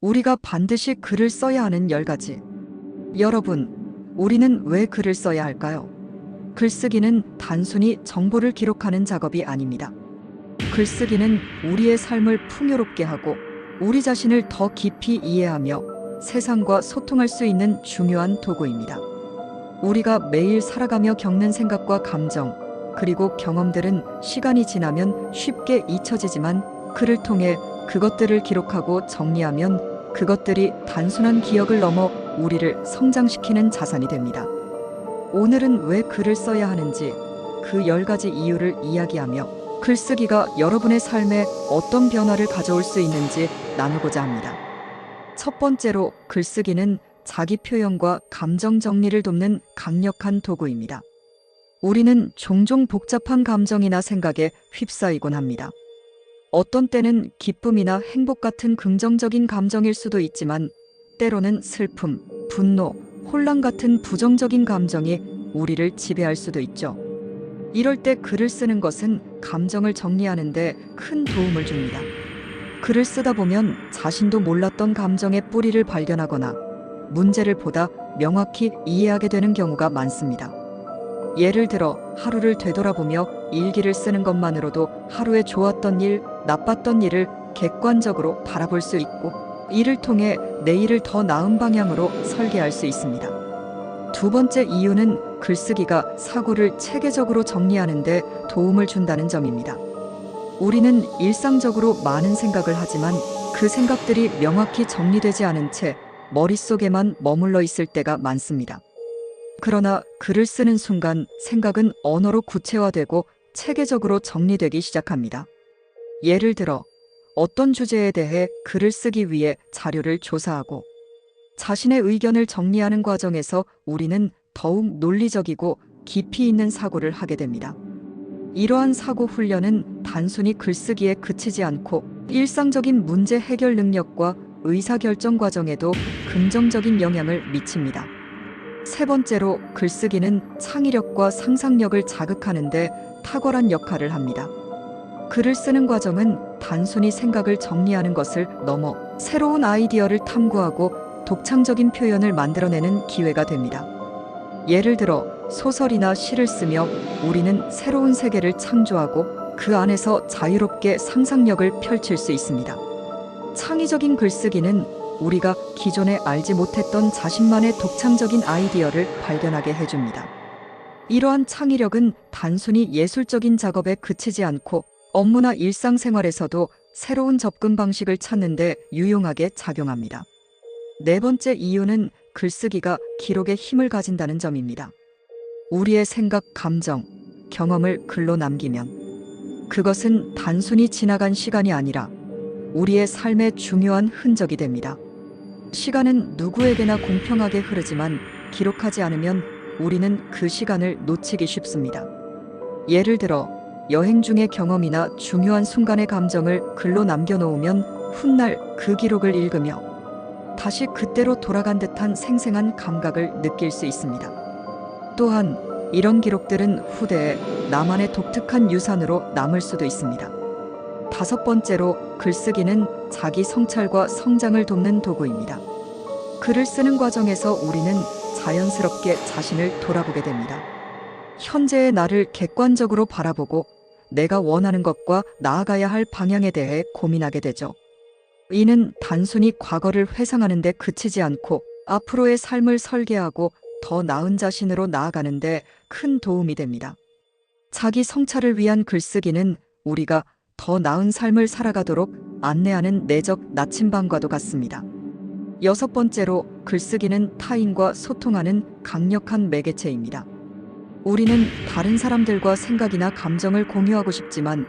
우리가 반드시 글을 써야 하는 10가지. 여러분, 우리는 왜 글을 써야 할까요? 글쓰기는 단순히 정보를 기록하는 작업이 아닙니다. 글쓰기는 우리의 삶을 풍요롭게 하고 우리 자신을 더 깊이 이해하며 세상과 소통할 수 있는 중요한 도구입니다. 우리가 매일 살아가며 겪는 생각과 감정, 그리고 경험들은 시간이 지나면 쉽게 잊혀지지만 글을 통해 그것들을 기록하고 정리하면 그것들이 단순한 기억을 넘어 우리를 성장시키는 자산이 됩니다. 오늘은 왜 글을 써야 하는지 그 10가지 이유를 이야기하며 글쓰기가 여러분의 삶에 어떤 변화를 가져올 수 있는지 나누고자 합니다. 첫 번째로, 글쓰기는 자기 표현과 감정 정리를 돕는 강력한 도구입니다. 우리는 종종 복잡한 감정이나 생각에 휩싸이곤 합니다. 어떤 때는 기쁨이나 행복 같은 긍정적인 감정일 수도 있지만 때로는 슬픔, 분노, 혼란 같은 부정적인 감정이 우리를 지배할 수도 있죠. 이럴 때 글을 쓰는 것은 감정을 정리하는 데 큰 도움을 줍니다. 글을 쓰다 보면 자신도 몰랐던 감정의 뿌리를 발견하거나 문제를 보다 명확히 이해하게 되는 경우가 많습니다. 예를 들어 하루를 되돌아보며 일기를 쓰는 것만으로도 하루에 좋았던 일, 나빴던 일을 객관적으로 바라볼 수 있고 이를 통해 내일을 더 나은 방향으로 설계할 수 있습니다. 두 번째 이유는 글쓰기가 사고를 체계적으로 정리하는 데 도움을 준다는 점입니다. 우리는 일상적으로 많은 생각을 하지만 그 생각들이 명확히 정리되지 않은 채 머릿속에만 머물러 있을 때가 많습니다. 그러나 글을 쓰는 순간 생각은 언어로 구체화되고 체계적으로 정리되기 시작합니다. 예를 들어 어떤 주제에 대해 글을 쓰기 위해 자료를 조사하고 자신의 의견을 정리하는 과정에서 우리는 더욱 논리적이고 깊이 있는 사고를 하게 됩니다. 이러한 사고 훈련은 단순히 글쓰기에 그치지 않고 일상적인 문제 해결 능력과 의사결정 과정에도 긍정적인 영향을 미칩니다. 세 번째로, 글쓰기는 창의력과 상상력을 자극하는 데 탁월한 역할을 합니다. 글을 쓰는 과정은 단순히 생각을 정리하는 것을 넘어 새로운 아이디어를 탐구하고 독창적인 표현을 만들어내는 기회가 됩니다. 예를 들어 소설이나 시를 쓰며 우리는 새로운 세계를 창조하고 그 안에서 자유롭게 상상력을 펼칠 수 있습니다. 창의적인 글쓰기는 우리가 기존에 알지 못했던 자신만의 독창적인 아이디어를 발견하게 해줍니다. 이러한 창의력은 단순히 예술적인 작업에 그치지 않고 업무나 일상생활에서도 새로운 접근 방식을 찾는 데 유용하게 작용합니다. 네 번째 이유는 글쓰기가 기록의 힘을 가진다는 점입니다. 우리의 생각, 감정, 경험을 글로 남기면 그것은 단순히 지나간 시간이 아니라 우리의 삶의 중요한 흔적이 됩니다. 시간은 누구에게나 공평하게 흐르지만 기록하지 않으면 우리는 그 시간을 놓치기 쉽습니다. 예를 들어 여행 중의 경험이나 중요한 순간의 감정을 글로 남겨놓으면 훗날 그 기록을 읽으며 다시 그때로 돌아간 듯한 생생한 감각을 느낄 수 있습니다. 또한 이런 기록들은 후대에 나만의 독특한 유산으로 남을 수도 있습니다. 다섯 번째로, 글쓰기는 자기 성찰과 성장을 돕는 도구입니다. 글을 쓰는 과정에서 우리는 자연스럽게 자신을 돌아보게 됩니다. 현재의 나를 객관적으로 바라보고 내가 원하는 것과 나아가야 할 방향에 대해 고민하게 되죠. 이는 단순히 과거를 회상하는 데 그치지 않고 앞으로의 삶을 설계하고 더 나은 자신으로 나아가는 데 큰 도움이 됩니다. 자기 성찰을 위한 글쓰기는 우리가 더 나은 삶을 살아가도록 안내하는 내적 나침반과도 같습니다. 여섯 번째로, 글쓰기는 타인과 소통하는 강력한 매개체입니다. 우리는 다른 사람들과 생각이나 감정을 공유하고 싶지만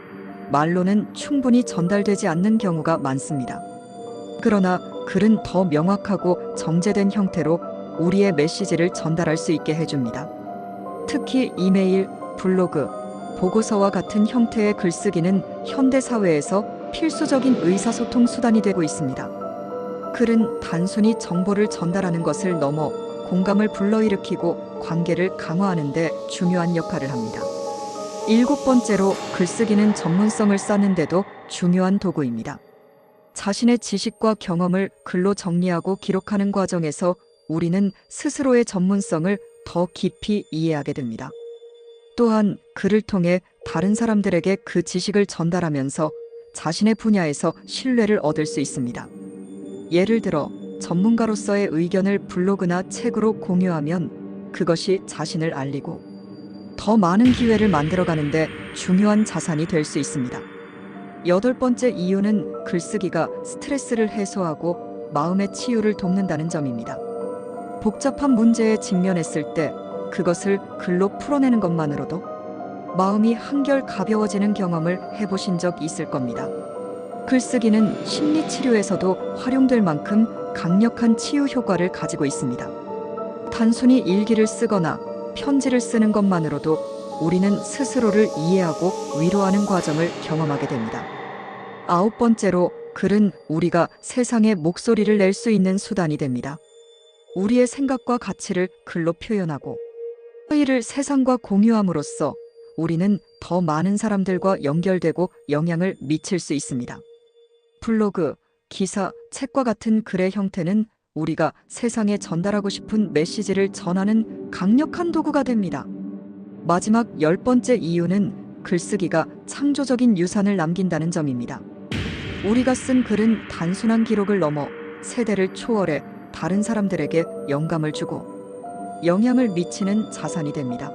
말로는 충분히 전달되지 않는 경우가 많습니다. 그러나 글은 더 명확하고 정제된 형태로 우리의 메시지를 전달할 수 있게 해줍니다. 특히 이메일, 블로그, 보고서와 같은 형태의 글쓰기는 현대 사회에서 필수적인 의사소통 수단이 되고 있습니다. 글은 단순히 정보를 전달하는 것을 넘어 공감을 불러일으키고 관계를 강화하는 데 중요한 역할을 합니다. 일곱 번째로, 글쓰기는 전문성을 쌓는 데도 중요한 도구입니다. 자신의 지식과 경험을 글로 정리하고 기록하는 과정에서 우리는 스스로의 전문성을 더 깊이 이해하게 됩니다. 또한 글을 통해 다른 사람들에게 그 지식을 전달하면서 자신의 분야에서 신뢰를 얻을 수 있습니다. 예를 들어 전문가로서의 의견을 블로그나 책으로 공유하면 그것이 자신을 알리고 더 많은 기회를 만들어가는데 중요한 자산이 될 수 있습니다. 8번째 이유는 글쓰기가 스트레스를 해소하고 마음의 치유를 돕는다는 점입니다. 복잡한 문제에 직면했을 때 그것을 글로 풀어내는 것만으로도 마음이 한결 가벼워지는 경험을 해보신 적 있을 겁니다. 글쓰기는 심리치료에서도 활용될 만큼 강력한 치유 효과를 가지고 있습니다. 단순히 일기를 쓰거나 편지를 쓰는 것만으로도 우리는 스스로를 이해하고 위로하는 과정을 경험하게 됩니다. 9번째로 글은 우리가 세상에 목소리를 낼 수 있는 수단이 됩니다. 우리의 생각과 가치를 글로 표현하고 이를 세상과 공유함으로써 우리는 더 많은 사람들과 연결되고 영향을 미칠 수 있습니다. 블로그, 기사, 책과 같은 글의 형태는 우리가 세상에 전달하고 싶은 메시지를 전하는 강력한 도구가 됩니다. 마지막 10번째 이유는 글쓰기가 창조적인 유산을 남긴다는 점입니다. 우리가 쓴 글은 단순한 기록을 넘어 세대를 초월해 다른 사람들에게 영감을 주고 영향을 미치는 자산이 됩니다.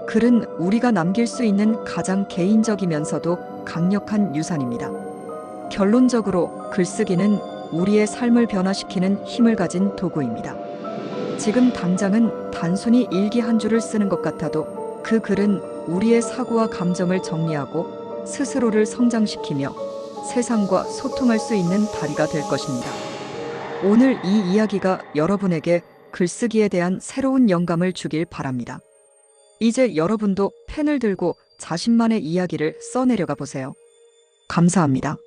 글은 우리가 남길 수 있는 가장 개인적이면서도 강력한 유산입니다. 결론적으로 글쓰기는 우리의 삶을 변화시키는 힘을 가진 도구입니다. 지금 당장은 단순히 일기 한 줄을 쓰는 것 같아도 그 글은 우리의 사고와 감정을 정리하고 스스로를 성장시키며 세상과 소통할 수 있는 다리가 될 것입니다. 오늘 이 이야기가 여러분에게 글쓰기에 대한 새로운 영감을 주길 바랍니다. 이제 여러분도 펜을 들고 자신만의 이야기를 써내려가 보세요. 감사합니다.